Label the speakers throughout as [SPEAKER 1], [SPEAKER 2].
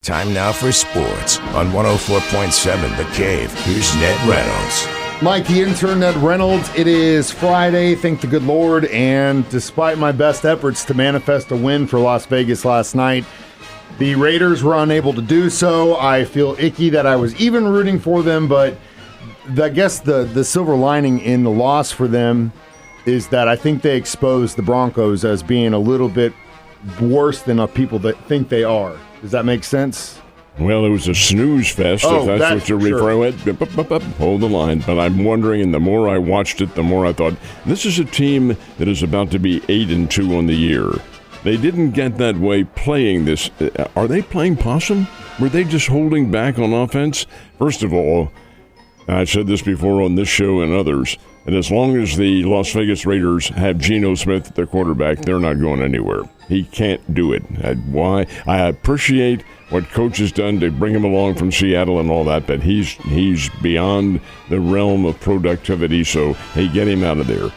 [SPEAKER 1] Time now for sports on 104.7 The Cave. Here's Ned Reynolds.
[SPEAKER 2] Mike, the intern, Ned Reynolds. It is Friday, thank the good Lord, and despite my best efforts to manifest a win for Las Vegas last night, the Raiders were unable to do so. I feel icky that I was even rooting for them, but I guess the silver lining in the loss for them is that I think they exposed the Broncos as being a little bit worse than people that think they are. Does that make sense?
[SPEAKER 3] Well, it was a snooze fest, if that's what you're referring to. Hold the line. But I'm wondering, and the more I watched it, the more I thought, this is a team that is about to be 8-2 on the year. They didn't get that way playing this. Are they playing possum? Were they just holding back on offense? First of all, I've said this before on this show and others, and as long as the Las Vegas Raiders have Geno Smith, their quarterback, they're not going anywhere. He can't do it. Why? I appreciate what Coach has done to bring him along from Seattle and all that, but he's beyond the realm of productivity, so hey, get him out of there.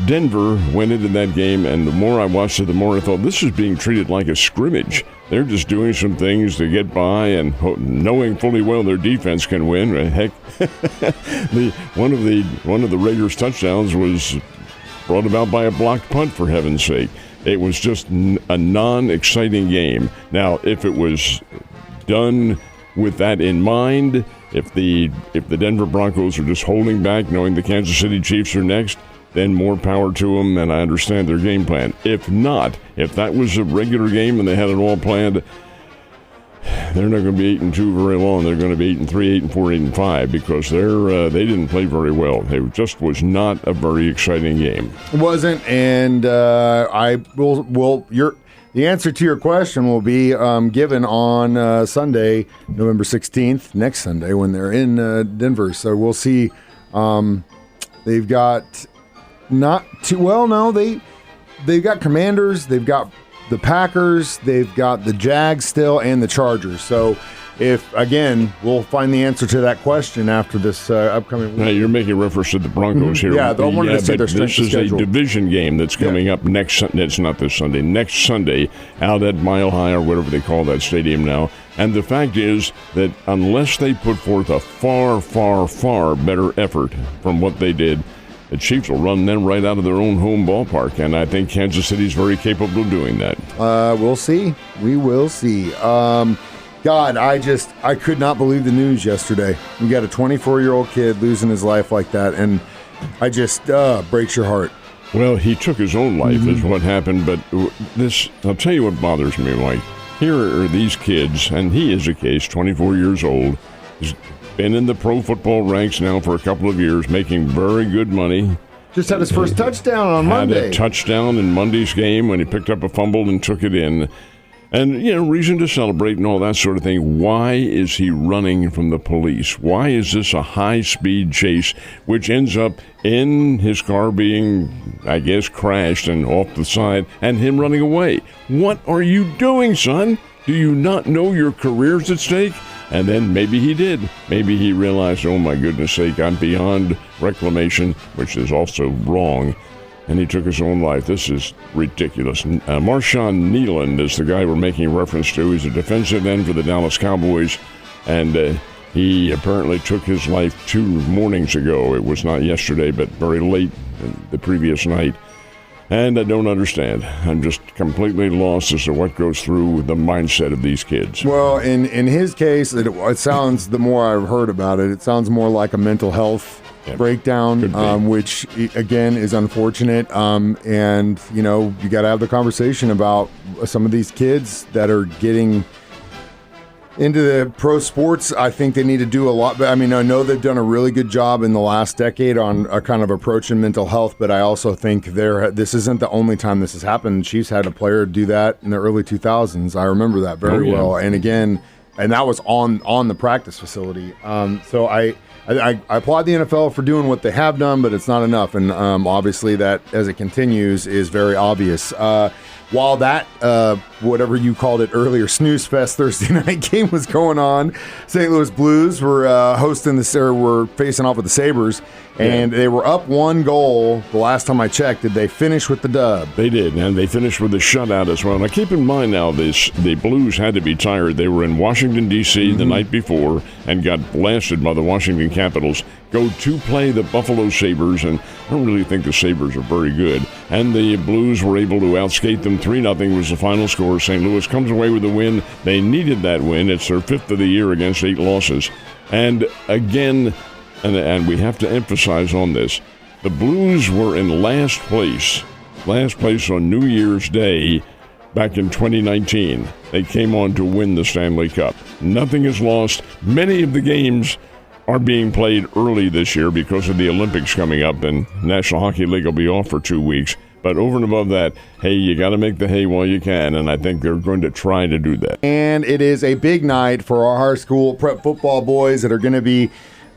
[SPEAKER 3] Denver went into that game, and the more I watched it, the more I thought, this is being treated like a scrimmage. They're just doing some things to get by, and knowing fully well their defense can win. Heck, one of the Raiders' touchdowns was brought about by a blocked punt, for heaven's sake. It was just a non-exciting game. Now, if it was done with that in mind, if the Denver Broncos are just holding back, knowing the Kansas City Chiefs are next, then more power to them, and I understand their game plan. If not, if that was a regular game and they had it all planned, they're not going to be 8-2 very long. They're going to be 8-3, 8-4, 8-5 because they didn't play very well. It just was not a very exciting game.
[SPEAKER 2] It wasn't, and the answer to your question will be given on Sunday, November 16th, next Sunday, when they're in Denver. So we'll see. They've got they've got Commanders, they've got the Packers, they've got the Jags still, and the Chargers. So we'll find the answer to that question after this upcoming week.
[SPEAKER 3] Now, you're making reference to the Broncos here.
[SPEAKER 2] Yeah, I wanted to say their strength of schedule.
[SPEAKER 3] This is a division game that's coming up next Sunday. It's not this Sunday. Next Sunday, out at Mile High, or whatever they call that stadium now. And the fact is that unless they put forth a far, far, far better effort from what they did, the Chiefs will run them right out of their own home ballpark, and I think Kansas City's very capable of doing that.
[SPEAKER 2] We'll see. We will see. God, I could not believe the news yesterday. We got a 24-year-old kid losing his life like that, and I just breaks your heart.
[SPEAKER 3] Well, he took his own life is what happened, but I'll tell you what bothers me, Mike. Here are these kids, and he is a case, 24 years old. He's been in the pro football ranks now for a couple of years, making very good money.
[SPEAKER 2] Just had his first touchdown on Monday.
[SPEAKER 3] Had a touchdown in Monday's game when he picked up a fumble and took it in. And, reason to celebrate and all that sort of thing. Why is he running from the police? Why is this a high-speed chase, which ends up in his car being, I guess, crashed and off the side, and him running away? What are you doing, son? Do you not know your career's at stake? And then maybe he did. Maybe he realized, oh, my goodness sake, I'm beyond reclamation, which is also wrong. And he took his own life. This is ridiculous. Marshawn Nealand is the guy we're making reference to. He's a defensive end for the Dallas Cowboys. And he apparently took his life 2 mornings ago. It was not yesterday, but very late the previous night. And I don't understand. I'm just completely lost as to what goes through the mindset of these kids.
[SPEAKER 2] Well, in his case, it sounds, the more I've heard about it, it sounds more like a mental health breakdown, which, again, is unfortunate. And, you got to have the conversation about some of these kids that are getting into the pro sports. I think they need to do a lot. I mean, I know they've done a really good job in the last decade on a kind of approaching mental health, but I also think this isn't the only time this has happened. Chiefs had a player do that in the early 2000s. I remember that very well. And again, that was on the practice facility. So I applaud the NFL for doing what they have done, but it's not enough. And obviously that, as it continues, is very obvious. while that, whatever you called it earlier, snooze fest Thursday night game was going on, St. Louis Blues were were facing off with the Sabres, and they were up 1 goal the last time I checked. Did they finish with the dub?
[SPEAKER 3] They did, and they finished with a shutout as well. Now, keep in mind now, the Blues had to be tired. They were in Washington, D.C. the night before and got blasted by the Washington Capitals. Go to play the Buffalo Sabres, and I don't really think the Sabres are very good. And the Blues were able to outskate them. 3-0 was the final score. St. Louis comes away with a win. They needed that win. It's their 5th of the year against 8 losses. And again, and we have to emphasize on this, the Blues were in last place on New Year's Day back in 2019. They came on to win the Stanley Cup. Nothing is lost. Many of the games are being played early this year because of the Olympics coming up, and National Hockey League will be off for 2 weeks. But over and above that, hey, you got to make the hay while you can, and I think they're going to try to do that.
[SPEAKER 2] And it is a big night for our high school prep football boys that are going to be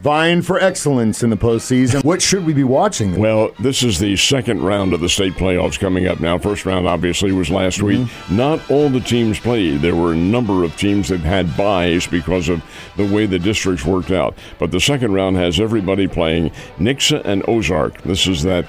[SPEAKER 2] vying for excellence in the postseason. What should we be watching?
[SPEAKER 3] Well, this is the second round of the state playoffs coming up now. First round, obviously, was last week. Not all the teams played. There were a number of teams that had byes because of the way the districts worked out. But the second round has everybody playing Nixa and Ozark. This is that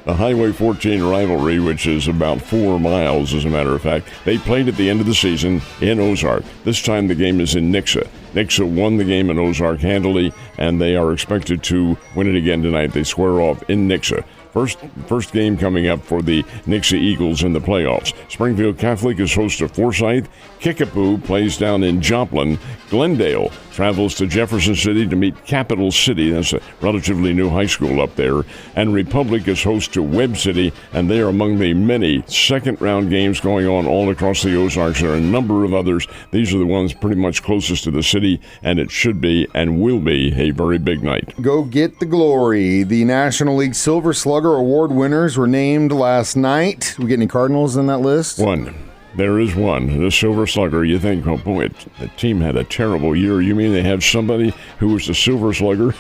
[SPEAKER 3] the Highway 14 rivalry, which is about 4 miles, as a matter of fact. They played at the end of the season in Ozark. This time the game is in Nixa. Nixa won the game in Ozark handily, and they are expected to win it again tonight. They square off in Nixa. First game coming up for the Nixa Eagles in the playoffs. Springfield Catholic is host to Forsyth. Kickapoo plays down in Joplin. Glendale travels to Jefferson City to meet Capital City. That's a relatively new high school up there. And Republic is host to Webb City, and they are among the many second-round games going on all across the Ozarks. There are a number of others. These are the ones pretty much closest to the city, and it should be and will be a very big night.
[SPEAKER 2] Go get the glory. The National League Silver Slugger Award winners were named last night. We get any Cardinals in that list?
[SPEAKER 3] One. There is one. The Silver Slugger. You think, oh boy, the team had a terrible year. You mean they have somebody who was the Silver Slugger?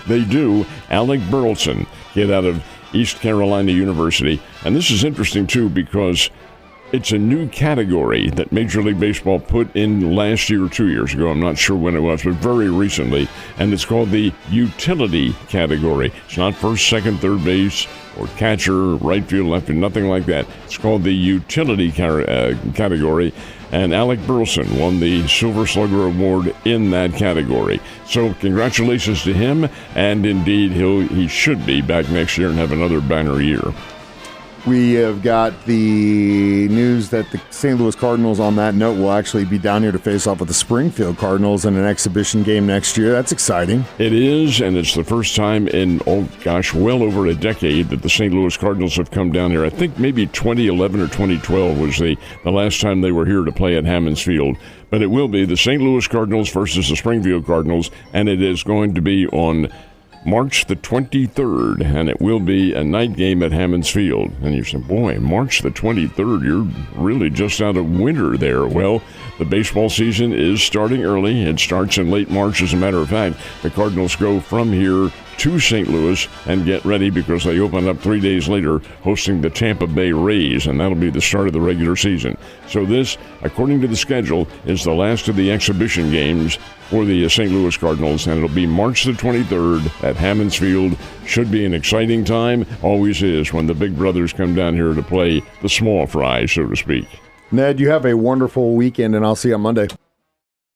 [SPEAKER 3] They do. Alec Burleson, kid out of East Carolina University. And this is interesting, too, because it's a new category that Major League Baseball put in last year or 2 years ago. I'm not sure when it was, but very recently. And it's called the utility category. It's not first, second, third base, or catcher, right field, left field, nothing like that. It's called the utility category. And Alec Burleson won the Silver Slugger Award in that category. So congratulations to him. And indeed, he should be back next year and have another banner year.
[SPEAKER 2] We have got the news that the St. Louis Cardinals, on that note, will actually be down here to face off with the Springfield Cardinals in an exhibition game next year. That's exciting.
[SPEAKER 3] It is, and it's the first time in, well over a decade that the St. Louis Cardinals have come down here. I think maybe 2011 or 2012 was the last time they were here to play at Hammons Field. But it will be the St. Louis Cardinals versus the Springfield Cardinals, and it is going to be on March the 23rd, and it will be a night game at Hammons Field. And you say, boy, March the 23rd, you're really just out of winter there. Well, the baseball season is starting early. It starts in late March, as a matter of fact. The Cardinals go from here to St. Louis and get ready because they open up 3 days later hosting the Tampa Bay Rays, and that'll be the start of the regular season. So this, according to the schedule, is the last of the exhibition games for the St. Louis Cardinals, and it'll be March the 23rd at Hammons Field. Should be an exciting time. Always is when the big brothers come down here to play the small fry, so to speak.
[SPEAKER 2] Ned, you have a wonderful weekend, and I'll see you on Monday.